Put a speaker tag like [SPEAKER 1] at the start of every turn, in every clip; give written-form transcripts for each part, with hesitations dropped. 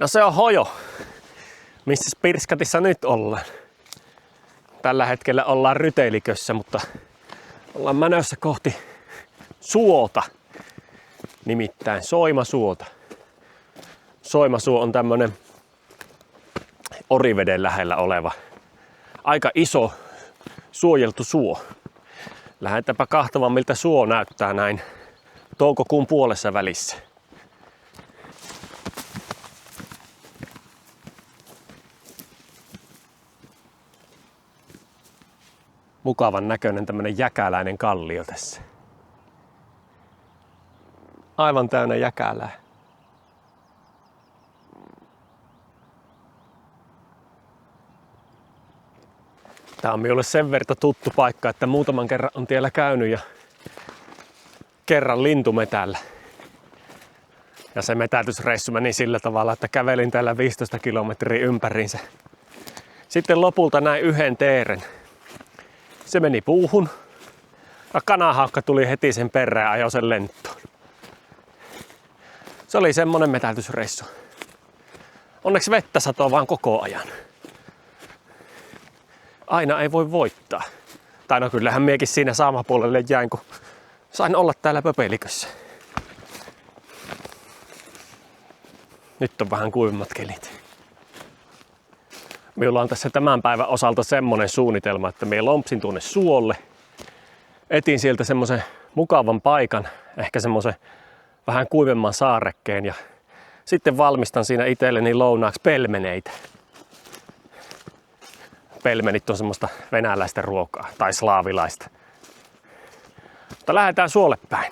[SPEAKER 1] No se on Hojo. Missä Pirskatissa nyt ollaan? Tällä hetkellä ollaan Rytelikössä, mutta ollaan menossa kohti suota. Nimittäin Soimasuota. Soimasuo on tämmönen Oriveden lähellä oleva aika iso suojeltu suo. Lähdetäänpä kahtomaan, miltä suo näyttää näin toukokuun puolessa välissä. Mukavan näköinen tämmönen jäkäläinen kallio tässä. Aivan täynnä jäkälää. Tää on minulle sen verran tuttu paikka, että muutaman kerran on tiellä käynyt ja kerran lintumetällä. Ja se metätysreissu meni sillä tavalla, että kävelin täällä 15 kilometriä ympäriinsä. Sitten lopulta näin yhden teeren. Se meni puuhun ja kanahaukka tuli heti sen perään ja ajoi sen lentoon. Se oli semmonen metätysreissu. Onneksi vettä satoi vaan koko ajan. Aina ei voi voittaa. Tai no kyllähän miekin siinä saamapuolelle jäin, kun sain olla täällä Pöpelikössä. Nyt on vähän kuivemmat kelit. Minulla on tässä tämän päivän osalta semmonen suunnitelma, että minä lompsin tuonne suolle. Etin sieltä semmosen mukavan paikan, ehkä semmosen vähän kuivemman saarekkeen ja sitten valmistan siinä itselleni lounaaksi pelmeneitä. Pelmenit on semmoista venäläistä ruokaa tai slaavilaista. Mutta lähdetään suolle päin.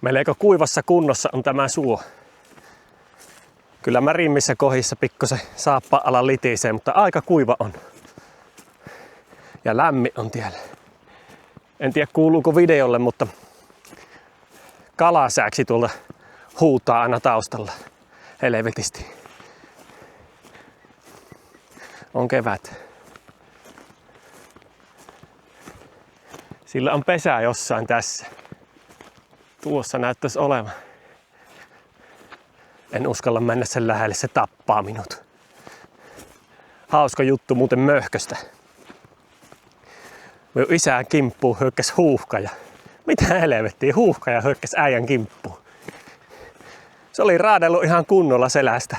[SPEAKER 1] Melko kuivassa kunnossa on tämä suo. Kyllä märimmissä kohdissa pikkusen saappa-ala litisee, mutta aika kuiva on. Ja lämmin on tiellä. En tiedä kuuluuko videolle, mutta kalasääksi tuolta huutaa aina taustalla. Helvetisti. On kevät. Sillä on pesä jossain tässä. Tuossa näyttäisi olevan. En uskalla mennä sen lähelle, se tappaa minut. Hauska juttu muuten möhköstä. Minun isän kimppuun hyökkäsi huuhkaja. Mitä helvettiä, huuhkaja hyökkäsi äijän kimppuun. Se oli raadellut ihan kunnolla selästä.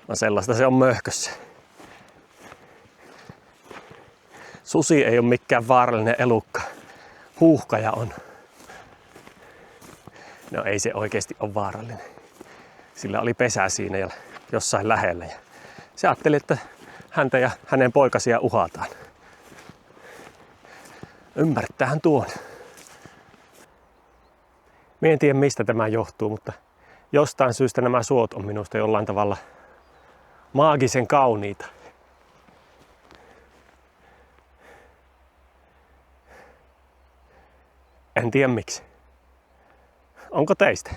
[SPEAKER 1] No sellaista se on möhkössä. Susi ei ole mikään vaarallinen elukka. Huuhkaja on. No ei se oikeasti ole vaarallinen. Sillä oli pesä siinä ja jossain lähellä. Ja se ajatteli, että häntä ja hänen poikasia uhataan. Ymmärtäähän tuon. Mie en tiedä mistä tämä johtuu, mutta jostain syystä nämä suot on minusta jollain tavalla maagisen kauniita. En tiedä miksi. Onko teistä?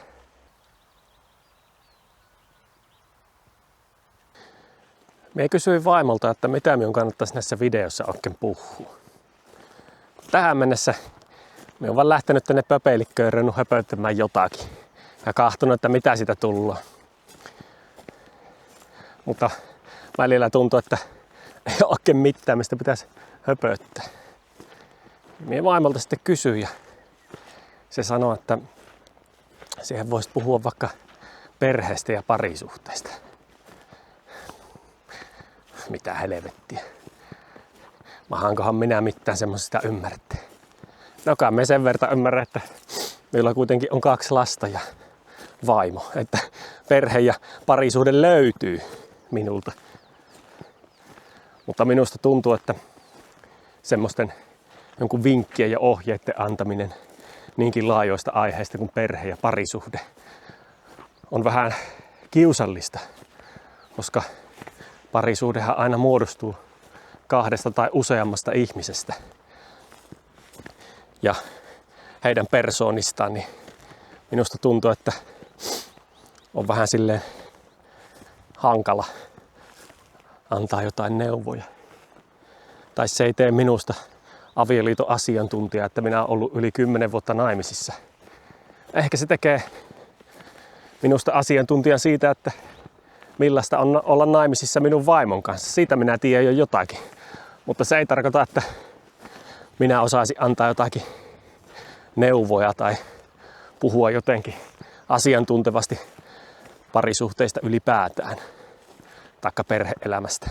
[SPEAKER 1] Mie kysyin vaimolta, että mitä minun kannattaisi näissä videossa oikein puhua. Tähän mennessä minä olen vaan lähtenyt tänne Pöpelikköön ja ruvennut höpöttämään jotakin. Ja kahtonut, että mitä siitä tullaan. Mutta välillä tuntuu, että ei ole oikein mitään, mistä pitäisi höpöttää. Minä vaimolta sitten kysyin ja se sanoi, että siihen voisi puhua vaikka perheestä ja parisuhteesta. Mitä helvettiä. Mahankohan minä mitään semmoisesta ymmärtää. No kai me sen verran ymmärrän, että meillä kuitenkin on 2 lasta ja vaimo. Että perhe ja parisuhde löytyy minulta. Mutta minusta tuntuu, että semmoisten jonkun vinkkien ja ohjeiden antaminen niinkin laajoista aiheista kuin perhe ja parisuhde on vähän kiusallista, koska parisuhdehan aina muodostuu kahdesta tai useammasta ihmisestä ja heidän persoonistaan, niin minusta tuntuu, että on vähän silleen hankala antaa jotain neuvoja. Tai se ei tee minusta avioliiton asiantuntijaa, että minä olen ollut yli 10 vuotta naimisissa. Ehkä se tekee minusta asiantuntijan siitä, että millaista on olla naimisissa minun vaimon kanssa. Siitä minä tiedän jo jotakin. Mutta se ei tarkoita, että minä osaisin antaa jotakin neuvoja tai puhua jotenkin asiantuntevasti parisuhteista ylipäätään, taikka perhe-elämästä.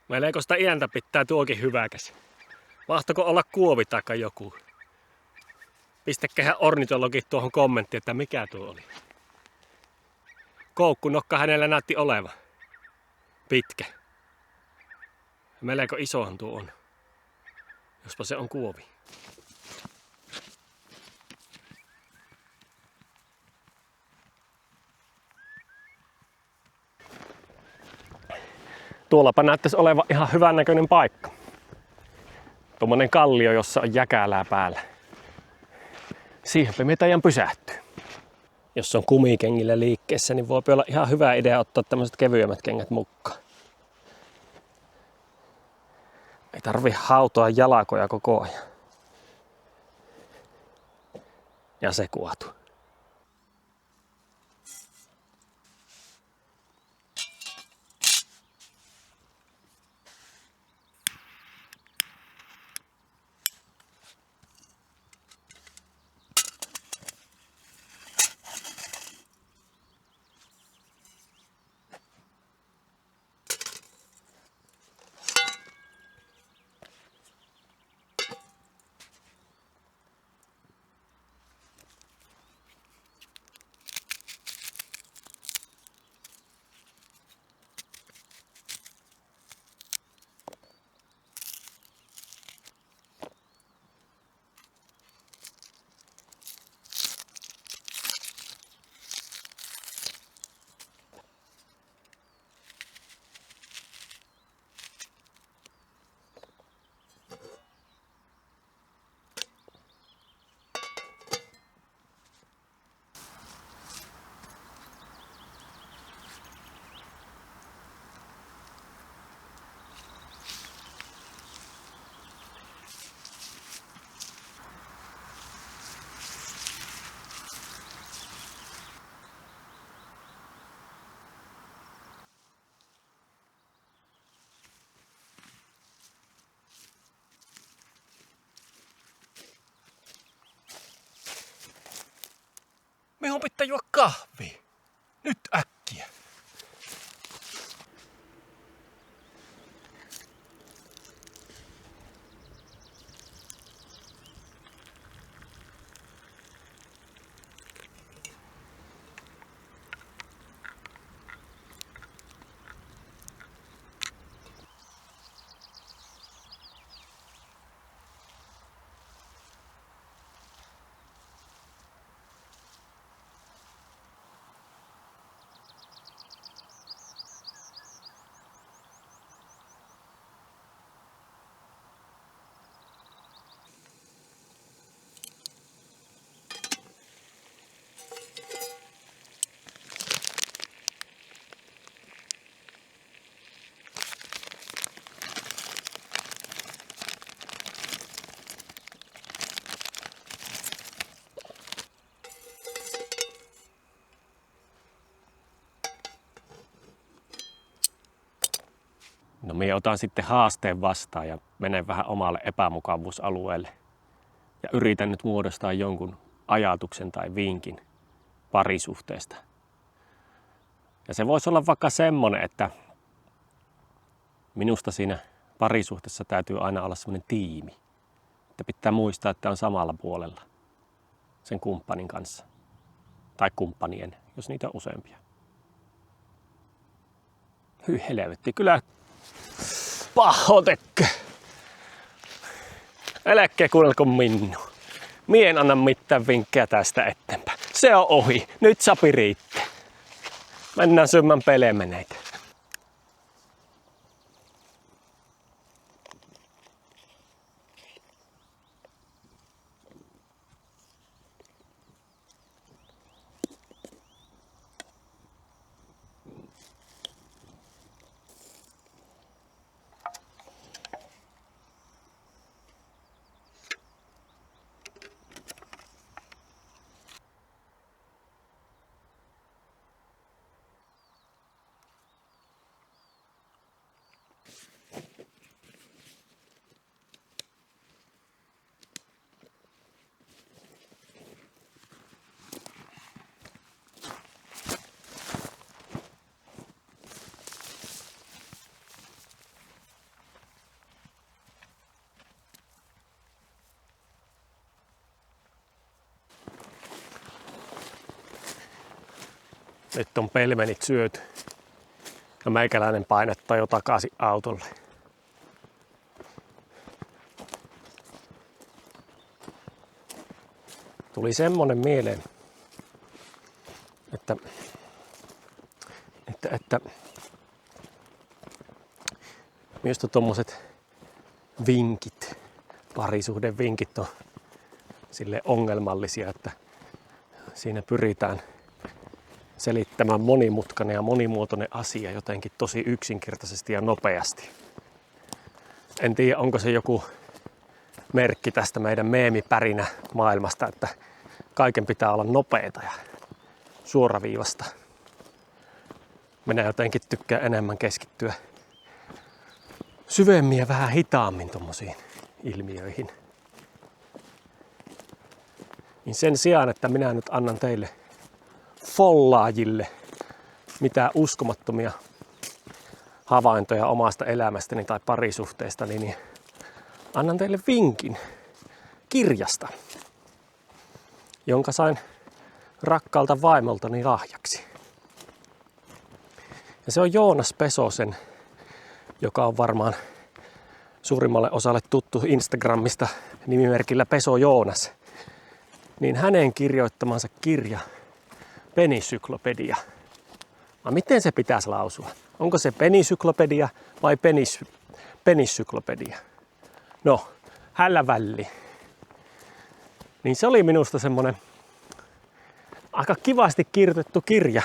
[SPEAKER 1] Melko sitä iäntä pitää tuokin hyväkäs. Mahtako olla kuovi taikka joku? Pistäkäähän ornitologit tuohon kommenttiin, että mikä tuo oli. Koukkunokka hänellä näytti olevan. Pitkä. Melko isohan tuo on. Jospa se on kuovi. Tuollapa näyttäisi olevan ihan hyvän näköinen paikka. Tuommoinen kallio, jossa on jäkälää päällä. Siihenpä me taidan pysähtyy. Jos on kumikengillä liikkeessä, niin voi olla ihan hyvä idea ottaa tämmöiset kevyemmät kengät mukaan. Ei tarvi hautoa jalkoja koko ajan. Ja se kuotu. Minun pitää juo kahvia. Nyt äkkiä. No minä otan sitten haasteen vastaan ja menen vähän omalle epämukavuusalueelle. Ja yritän nyt muodostaa jonkun ajatuksen tai vinkin parisuhteesta. Ja se voisi olla vaikka semmoinen, että minusta siinä parisuhteessa täytyy aina olla semmoinen tiimi. Että pitää muistaa, että on samalla puolella sen kumppanin kanssa. Tai kumppanien, jos niitä on useampia. Hyi helvetti, kyllä paho tekee. Älkää kuunnelko minua. Mie en anna mitään vinkkejä tästä eteenpäin. Se on ohi. Nyt sapi riittää. Mennään syömään pelemeneitä. Nyt on pelmenit syöty ja meikäläinen painettaa jo takaisin autolle. Tuli semmonen mieleen, että minusta tommoset vinkit, parisuhden vinkit on sille ongelmallisia, että siinä pyritään selittämään monimutkainen ja monimuotoinen asia jotenkin tosi yksinkertaisesti ja nopeasti. En tiedä, onko se joku merkki tästä meidän meemipärinä maailmasta, että kaiken pitää olla nopeeta ja suoraviivasta. Minä jotenkin tykkään enemmän keskittyä syvemmin ja vähän hitaammin tommosiin ilmiöihin. Niin sen sijaan, että minä nyt annan teille follaajille mitä uskomattomia havaintoja omasta elämästäni tai parisuhteestani, niin annan teille vinkin kirjasta, jonka sain rakkaalta vaimoltani lahjaksi. Ja se on Joonas Pesosen, joka on varmaan suurimmalle osalle tuttu Instagramista nimimerkillä Peso Joonas. Niin hänen kirjoittamansa kirja Penisyklopedia. Miten se pitäisi lausua? Onko se penisyklopedia vai penissyklopedia? No, hällä välli. Niin se oli minusta semmonen aika kivasti kirjoitettu kirja,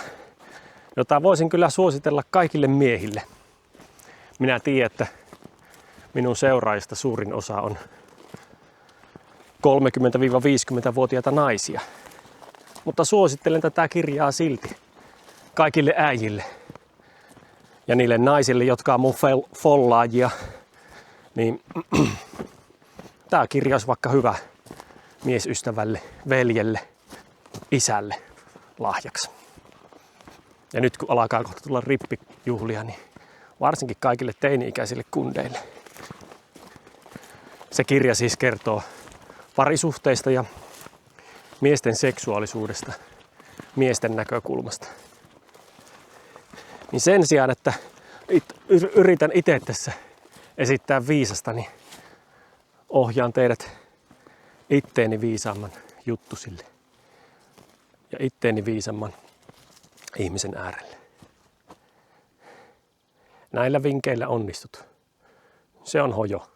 [SPEAKER 1] jota voisin kyllä suositella kaikille miehille. Minä tiedän, että minun seuraajista suurin osa on 30-50-vuotiaita naisia. Mutta suosittelen tätä kirjaa silti kaikille äijille ja niille naisille, jotka on mun follaajia. Niin tää kirja olisi vaikka hyvä miesystävälle, veljelle, isälle lahjaksi. Ja nyt kun alkaa kohta tulla rippijuhlia, niin varsinkin kaikille teini-ikäisille kundeille. Se kirja siis kertoo parisuhteista ja miesten seksuaalisuudesta, miesten näkökulmasta. Niin sen sijaan, että yritän itse tässä esittää viisasta, niin ohjaan teidät itteeni viisaamman juttusille ja itteeni viisamman ihmisen äärelle. Näillä vinkeillä onnistut. Se on hojo.